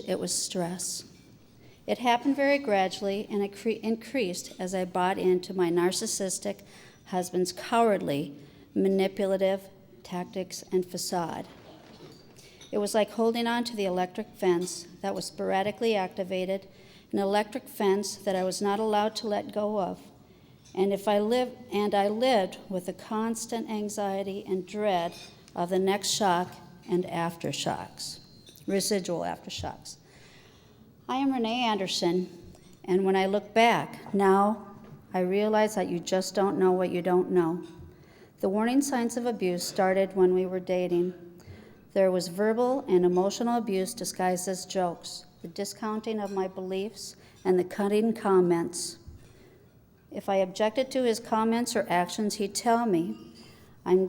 It was stress. It happened very gradually and increased as I bought into my narcissistic husband's cowardly, manipulative tactics and facade. It was like holding on to the electric fence that was sporadically activated, an electric fence that I was not allowed to let go of. And I lived with the constant anxiety and dread of the next shock and aftershocks, residual aftershocks. I am Renee Anderson, and when I look back now, I realize that you just don't know what you don't know. The warning signs of abuse started when we were dating. There was verbal and emotional abuse disguised as jokes, the discounting of my beliefs, and the cutting comments. If I objected to his comments or actions, he'd tell me I'm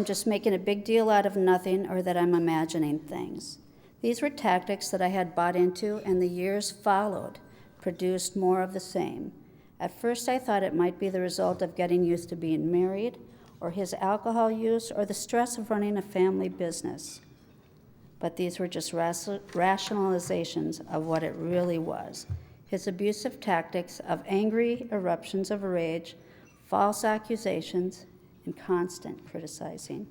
just making a big deal out of nothing or that I'm imagining things. These were tactics that I had bought into, and the years followed produced more of the same. At first, I thought it might be the result of getting used to being married, or his alcohol use, or the stress of running a family business. But these were just rationalizations of what it really was. His abusive tactics of angry eruptions of rage, false accusations, and constant criticizing.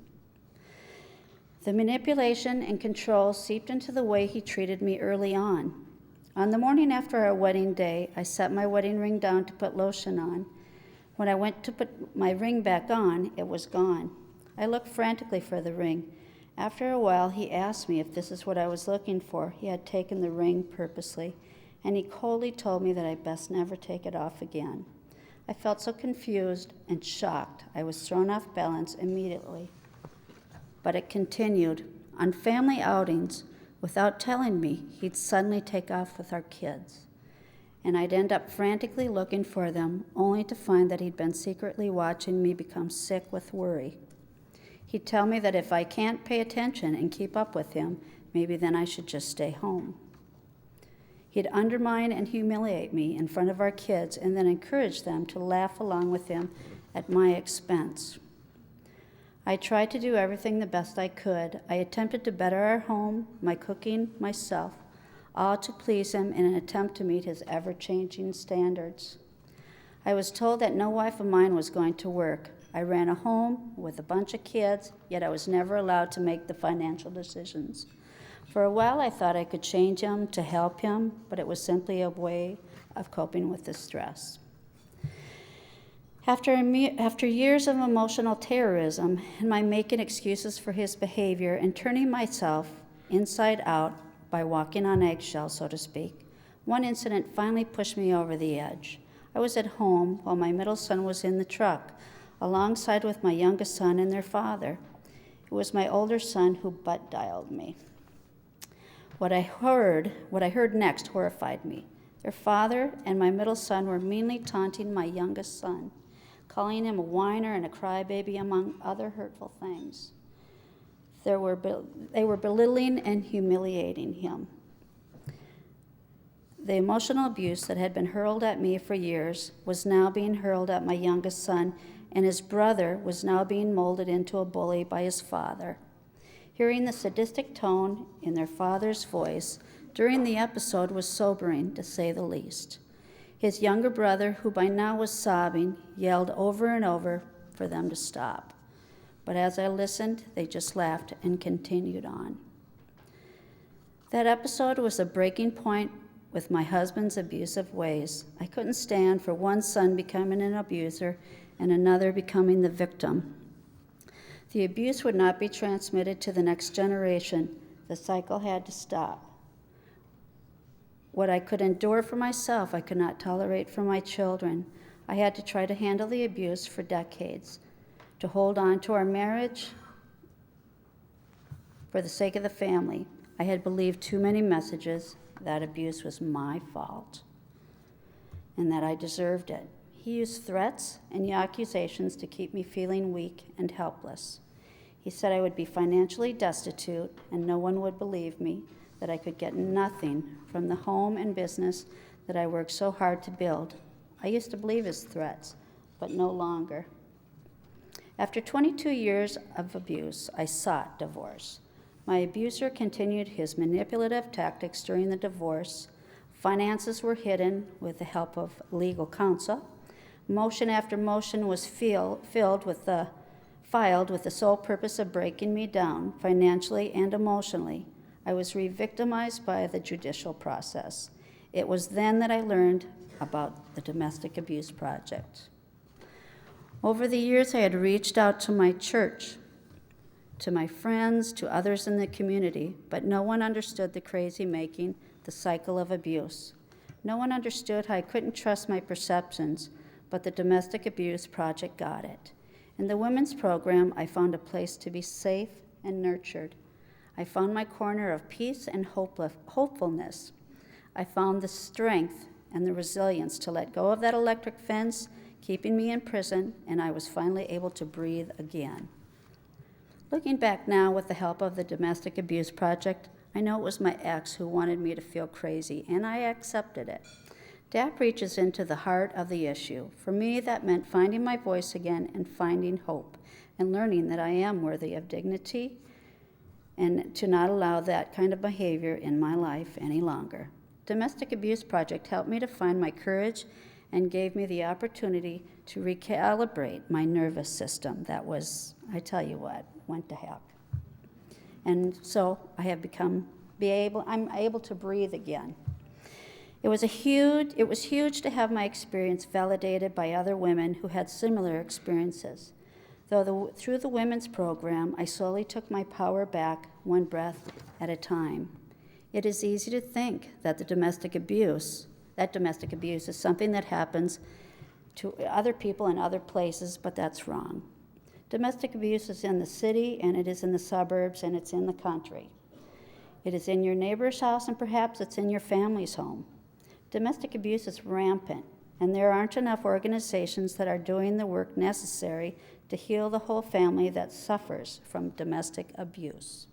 The manipulation and control seeped into the way he treated me early on. On the morning after our wedding day, I set my wedding ring down to put lotion on. When I went to put my ring back on, it was gone. I looked frantically for the ring. After a while, he asked me if this is what I was looking for. He had taken the ring purposely, and he coldly told me that I best never take it off again. I felt so confused and shocked. I was thrown off balance immediately. But it continued. On family outings, without telling me, he'd suddenly take off with our kids. And I'd end up frantically looking for them, only to find that he'd been secretly watching me become sick with worry. He'd tell me that if I can't pay attention and keep up with him, maybe then I should just stay home. He'd undermine and humiliate me in front of our kids and then encourage them to laugh along with him at my expense. I tried to do everything the best I could. I attempted to better our home, my cooking, myself, all to please him in an attempt to meet his ever-changing standards. I was told that no wife of mine was going to work. I ran a home with a bunch of kids, yet I was never allowed to make the financial decisions. For a while, I thought I could change him to help him, but it was simply a way of coping with the stress. After years of emotional terrorism and my making excuses for his behavior and turning myself inside out by walking on eggshells, so to speak, one incident finally pushed me over the edge. I was at home while my middle son was in the truck, alongside with my youngest son and their father. It was my older son who butt dialed me. What I heard next horrified me. Their father and my middle son were meanly taunting my youngest son, calling him a whiner and a crybaby, among other hurtful things. They were belittling and humiliating him. The emotional abuse that had been hurled at me for years was now being hurled at my youngest son, and his brother was now being molded into a bully by his father. Hearing the sadistic tone in their father's voice during the episode was sobering, to say the least. His younger brother, who by now was sobbing, yelled over and over for them to stop. But as I listened, they just laughed and continued on. That episode was a breaking point with my husband's abusive ways. I couldn't stand for one son becoming an abuser and another becoming the victim. The abuse would not be transmitted to the next generation. The cycle had to stop. What I could endure for myself, I could not tolerate for my children. I had to try to handle the abuse for decades, to hold on to our marriage for the sake of the family. I had believed too many messages that abuse was my fault and that I deserved it. He used threats and accusations to keep me feeling weak and helpless. He said I would be financially destitute and no one would believe me, that I could get nothing from the home and business that I worked so hard to build. I used to believe his threats, but no longer. After 22 years of abuse, I sought divorce. My abuser continued his manipulative tactics during the divorce. Finances were hidden with the help of legal counsel. Motion after motion was filed with the sole purpose of breaking me down financially and emotionally. I was re-victimized by the judicial process. It was then that I learned about the Domestic Abuse Project. Over the years, I had reached out to my church, to my friends, to others in the community, but no one understood the crazy making, the cycle of abuse. No one understood how I couldn't trust my perceptions, but the Domestic Abuse Project got it. In the women's program, I found a place to be safe and nurtured. I found my corner of peace and hopefulness. I found the strength and the resilience to let go of that electric fence, keeping me in prison, and I was finally able to breathe again. Looking back now with the help of the Domestic Abuse Project, I know it was my ex who wanted me to feel crazy, and I accepted it. DAP reaches into the heart of the issue. For me, that meant finding my voice again and finding hope, and learning that I am worthy of dignity and to not allow that kind of behavior in my life any longer. Domestic Abuse Project helped me to find my courage and gave me the opportunity to recalibrate my nervous system that was, I tell you what, went to heck. And so I have I'm able to breathe again. It was huge to have my experience validated by other women who had similar experiences. Through the women's program, I slowly took my power back, one breath at a time. It is easy to think that domestic abuse is something that happens to other people in other places, but that's wrong. Domestic abuse is in the city, and it is in the suburbs, and it's in the country. It is in your neighbor's house, and perhaps it's in your family's home. Domestic abuse is rampant, and there aren't enough organizations that are doing the work necessary to heal the whole family that suffers from domestic abuse.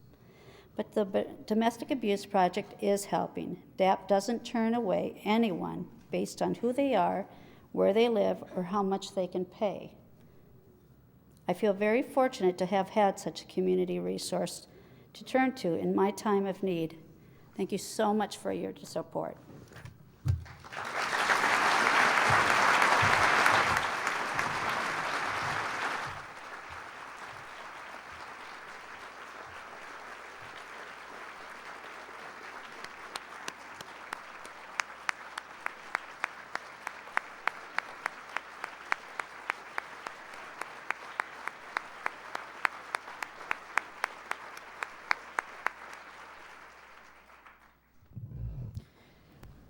But the Domestic Abuse Project is helping. DAP doesn't turn away anyone based on who they are, where they live, or how much they can pay. I feel very fortunate to have had such a community resource to turn to in my time of need. Thank you so much for your support.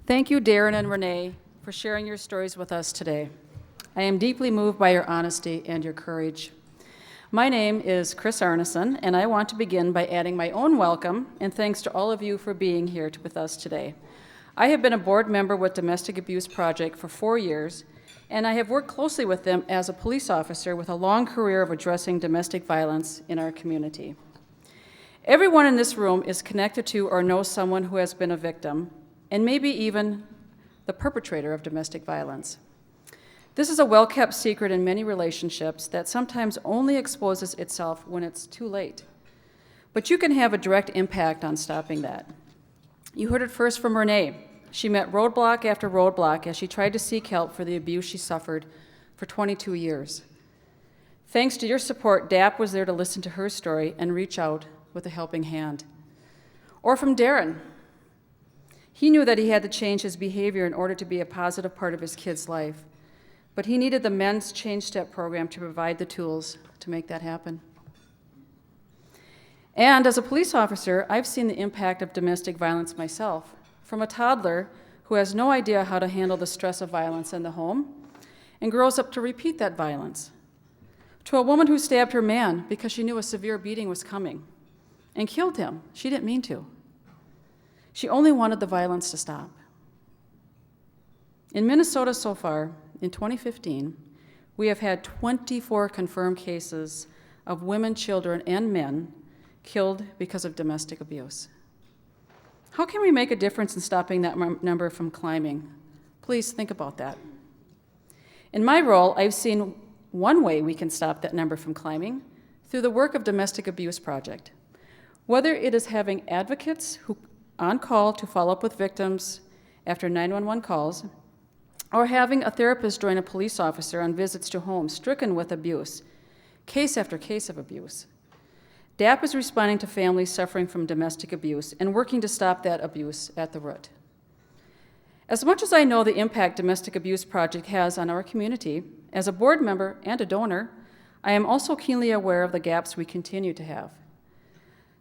Thank you, Darren and Renee, for sharing your stories with us today. I am deeply moved by your honesty and your courage. My name is Chris Arneson, and I want to begin by adding my own welcome and thanks to all of you for being here with us today. I have been a board member with Domestic Abuse Project for 4 years, and I have worked closely with them as a police officer with a long career of addressing domestic violence in our community. Everyone in this room is connected to or knows someone who has been a victim, and maybe even the perpetrator of domestic violence. This is a well-kept secret in many relationships that sometimes only exposes itself when it's too late. But you can have a direct impact on stopping that. You heard it first from Renee. She met roadblock after roadblock as she tried to seek help for the abuse she suffered for 22 years. Thanks to your support, DAP was there to listen to her story and reach out with a helping hand. Or from Darren. He knew that he had to change his behavior in order to be a positive part of his kid's life, but he needed the Men's Change Step program to provide the tools to make that happen. And as a police officer, I've seen the impact of domestic violence myself, from a toddler who has no idea how to handle the stress of violence in the home and grows up to repeat that violence, to a woman who stabbed her man because she knew a severe beating was coming and killed him. She didn't mean to. She only wanted the violence to stop. In Minnesota so far, in 2015, we have had 24 confirmed cases of women, children, and men killed because of domestic abuse. How can we make a difference in stopping that number from climbing? Please think about that. In my role, I've seen one way we can stop that number from climbing through the work of Domestic Abuse Project. Whether it is having advocates who on call to follow up with victims after 911 calls, or having a therapist join a police officer on visits to homes stricken with abuse, case after case of abuse. DAP is responding to families suffering from domestic abuse and working to stop that abuse at the root. As much as I know the impact Domestic Abuse Project has on our community, as a board member and a donor, I am also keenly aware of the gaps we continue to have.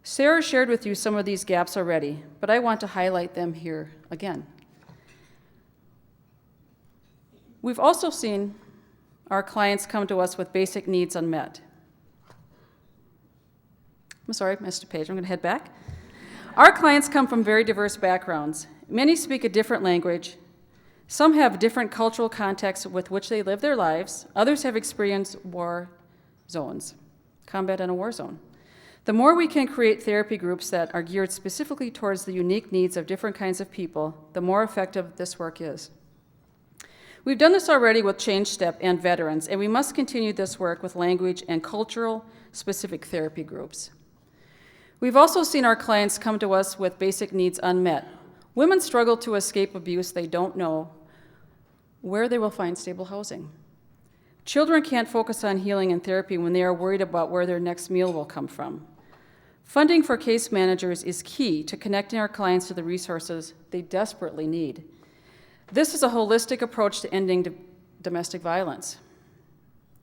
Sarah shared with you some of these gaps already, but I want to highlight them here again. We've also seen our clients come to us with basic needs unmet. I'm sorry, I missed a page. I'm going to head back. Our clients come from very diverse backgrounds. Many speak a different language. Some have different cultural contexts with which they live their lives. Others have experienced war zones, combat in a war zone. The more we can create therapy groups that are geared specifically towards the unique needs of different kinds of people, the more effective this work is. We've done this already with Change Step and veterans, and we must continue this work with language and cultural specific therapy groups. We've also seen our clients come to us with basic needs unmet. Women struggle to escape abuse. They don't know where they will find stable housing. Children can't focus on healing and therapy when they are worried about where their next meal will come from. Funding for case managers is key to connecting our clients to the resources they desperately need. This is a holistic approach to ending domestic violence.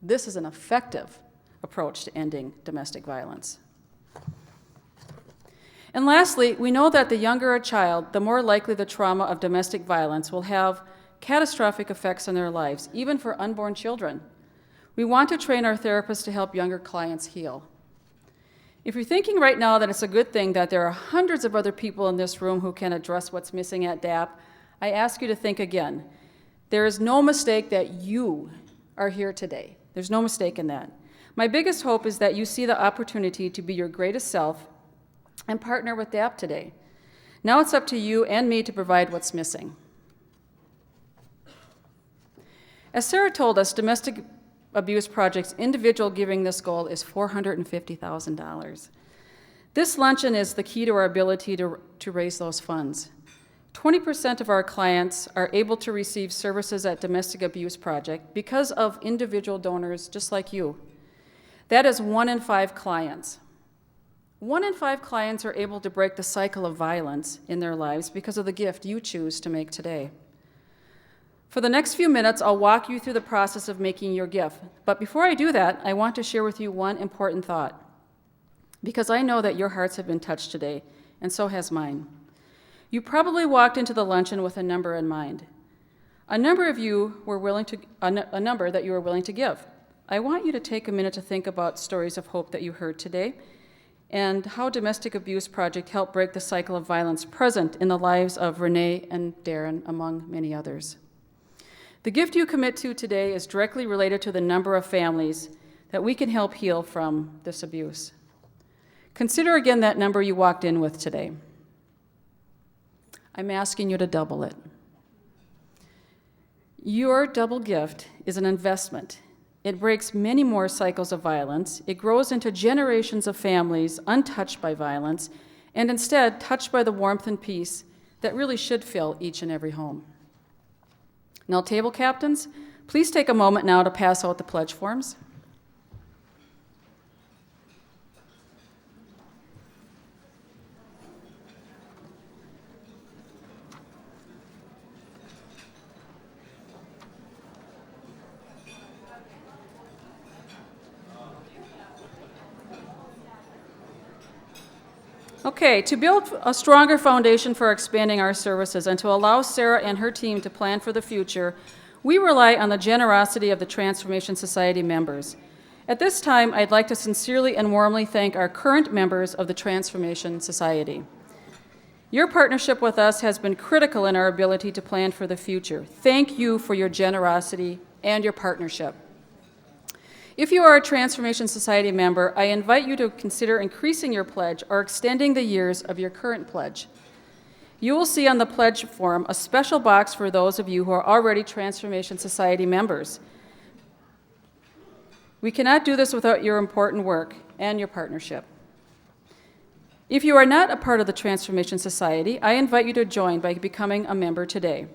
This is an effective approach to ending domestic violence. And lastly, we know that the younger a child, the more likely the trauma of domestic violence will have catastrophic effects on their lives, even for unborn children. We want to train our therapists to help younger clients heal. If you're thinking right now that it's a good thing that there are hundreds of other people in this room who can address what's missing at DAP, I ask you to think again. There is no mistake that you are here today. There's no mistake in that. My biggest hope is that you see the opportunity to be your greatest self and partner with DAP today. Now it's up to you and me to provide what's missing. As Sarah told us, Domestic Abuse Project's individual giving this goal is $450,000. This luncheon is the key to our ability to raise those funds. 20% of our clients are able to receive services at Domestic Abuse Project because of individual donors just like you. That is 1 in 5 clients. 1 in 5 clients are able to break the cycle of violence in their lives because of the gift you choose to make today. For the next few minutes, I'll walk you through the process of making your gift. But before I do that, I want to share with you one important thought, because I know that your hearts have been touched today, and so has mine. You probably walked into the luncheon with a number in mind. A number that you were willing to give. I want you to take a minute to think about stories of hope that you heard today and how Domestic Abuse Project helped break the cycle of violence present in the lives of Renee and Darren, among many others. The gift you commit to today is directly related to the number of families that we can help heal from this abuse. Consider again that number you walked in with today. I'm asking you to double it. Your double gift is an investment. It breaks many more cycles of violence. It grows into generations of families untouched by violence, and instead touched by the warmth and peace that really should fill each and every home. Now, table captains, please take a moment now to pass out the pledge forms. Okay, to build a stronger foundation for expanding our services and to allow Sarah and her team to plan for the future, we rely on the generosity of the Transformation Society members. At this time, I'd like to sincerely and warmly thank our current members of the Transformation Society. Your partnership with us has been critical in our ability to plan for the future. Thank you for your generosity and your partnership. If you are a Transformation Society member, I invite you to consider increasing your pledge or extending the years of your current pledge. You will see on the pledge form a special box for those of you who are already Transformation Society members. We cannot do this without your important work and your partnership. If you are not a part of the Transformation Society, I invite you to join by becoming a member today.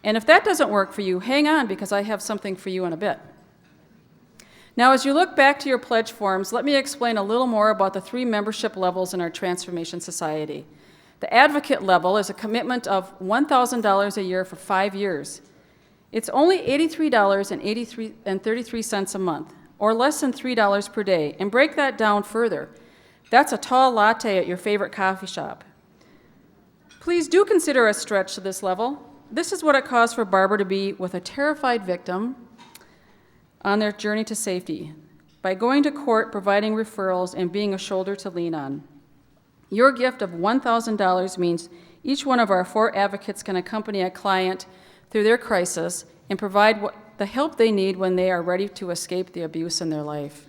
And if that doesn't work for you, hang on, because I have something for you in a bit. Now, as you look back to your pledge forms, let me explain a little more about the 3 membership levels in our Transformation Society. The advocate level is a commitment of $1,000 a year for 5 years. It's only $83.33 a month, or less than $3 per day, and break that down further. That's a tall latte at your favorite coffee shop. Please do consider a stretch to this level. This is what it costs for Barbara to be with a terrified victim on their journey to safety, by going to court, providing referrals, and being a shoulder to lean on. Your gift of $1,000 means each one of our 4 advocates can accompany a client through their crisis and provide the help they need when they are ready to escape the abuse in their life.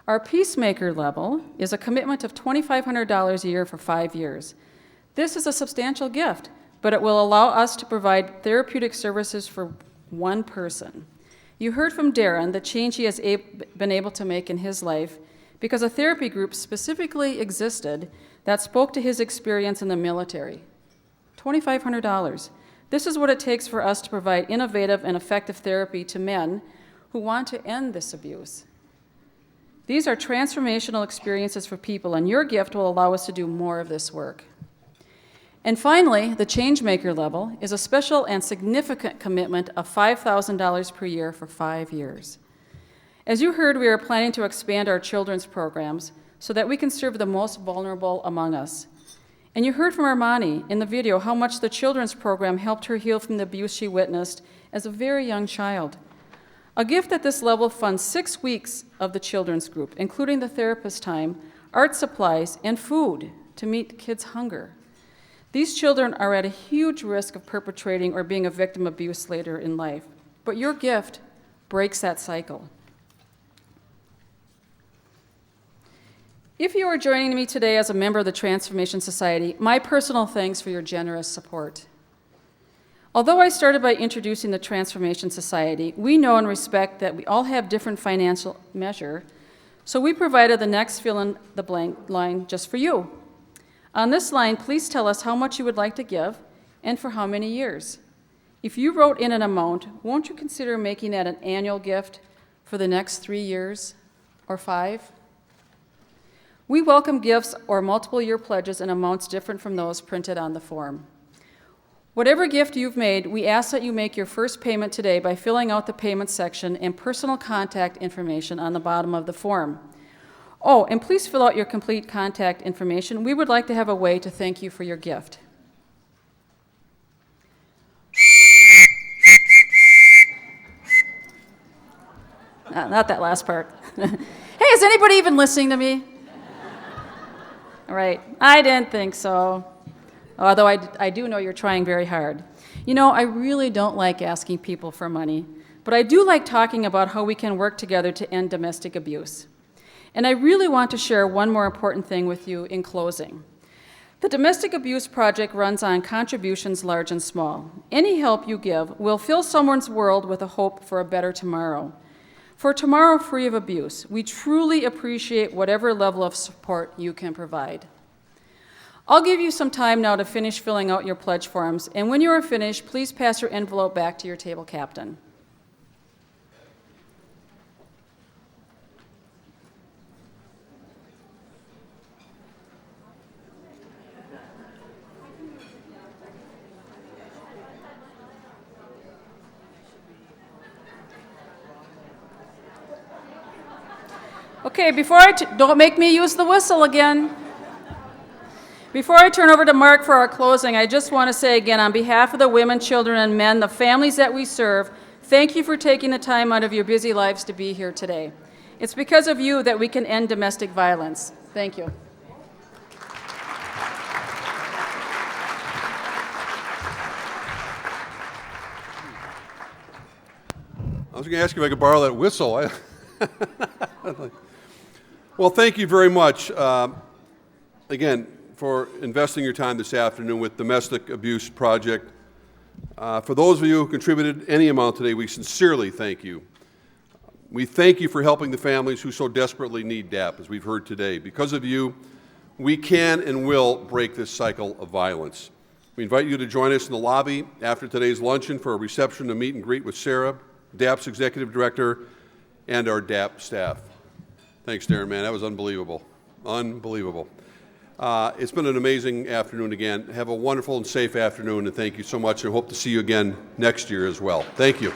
Our Peacemaker level is a commitment of $2,500 a year for 5 years. This is a substantial gift, but it will allow us to provide therapeutic services for one person. You heard from Darren the change he has been able to make in his life because a therapy group specifically existed that spoke to his experience in the military. $2,500. This is what it takes for us to provide innovative and effective therapy to men who want to end this abuse. These are transformational experiences for people, and your gift will allow us to do more of this work. And finally, the Changemaker level is a special and significant commitment of $5,000 per year for 5 years. As you heard, we are planning to expand our children's programs so that we can serve the most vulnerable among us. And you heard from Armani in the video how much the children's program helped her heal from the abuse she witnessed as a very young child. A gift at this level funds 6 weeks of the children's group, including the therapist time, art supplies, and food to meet kids' hunger. These children are at a huge risk of perpetrating or being a victim of abuse later in life, but your gift breaks that cycle. If you are joining me today as a member of the Transformation Society, my personal thanks for your generous support. Although I started by introducing the Transformation Society, we know and respect that we all have different financial measure, so we provided the next fill-in-the-blank line just for you. On this line, please tell us how much you would like to give and for how many years. If you wrote in an amount, won't you consider making that an annual gift for the next 3 years or 5? We welcome gifts or multiple-year pledges in amounts different from those printed on the form. Whatever gift you've made, we ask that you make your first payment today by filling out the payment section and personal contact information on the bottom of the form. Oh, and please fill out your complete contact information. We would like to have a way to thank you for your gift. Not that last part. Hey, is anybody even listening to me? All right, I didn't think so. Although I do know you're trying very hard. You know, I really don't like asking people for money, but I do like talking about how we can work together to end domestic abuse. And I really want to share one more important thing with you in closing. The Domestic Abuse Project runs on contributions large and small. Any help you give will fill someone's world with a hope for a better tomorrow. For a tomorrow free of abuse, we truly appreciate whatever level of support you can provide. I'll give you some time now to finish filling out your pledge forms, and when you are finished, please pass your envelope back to your table captain. Okay, don't make me use the whistle again. Before I turn over to Mark for our closing, I just want to say again, on behalf of the women, children, and men, the families that we serve, thank you for taking the time out of your busy lives to be here today. It's because of you that we can end domestic violence. Thank you. I was going to ask you if I could borrow that whistle. Well, thank you very much, again, for investing your time this afternoon with Domestic Abuse Project. For those of you who contributed any amount today, we sincerely thank you. We thank you for helping the families who so desperately need DAP, as we've heard today. Because of you, we can and will break this cycle of violence. We invite you to join us in the lobby after today's luncheon for a reception to meet and greet with Sarah, DAP's Executive Director, and our DAP staff. Thanks, Darren, man. That was unbelievable. Unbelievable. It's been an amazing afternoon again. Have a wonderful and safe afternoon, and thank you so much, and hope to see you again next year as well. Thank you.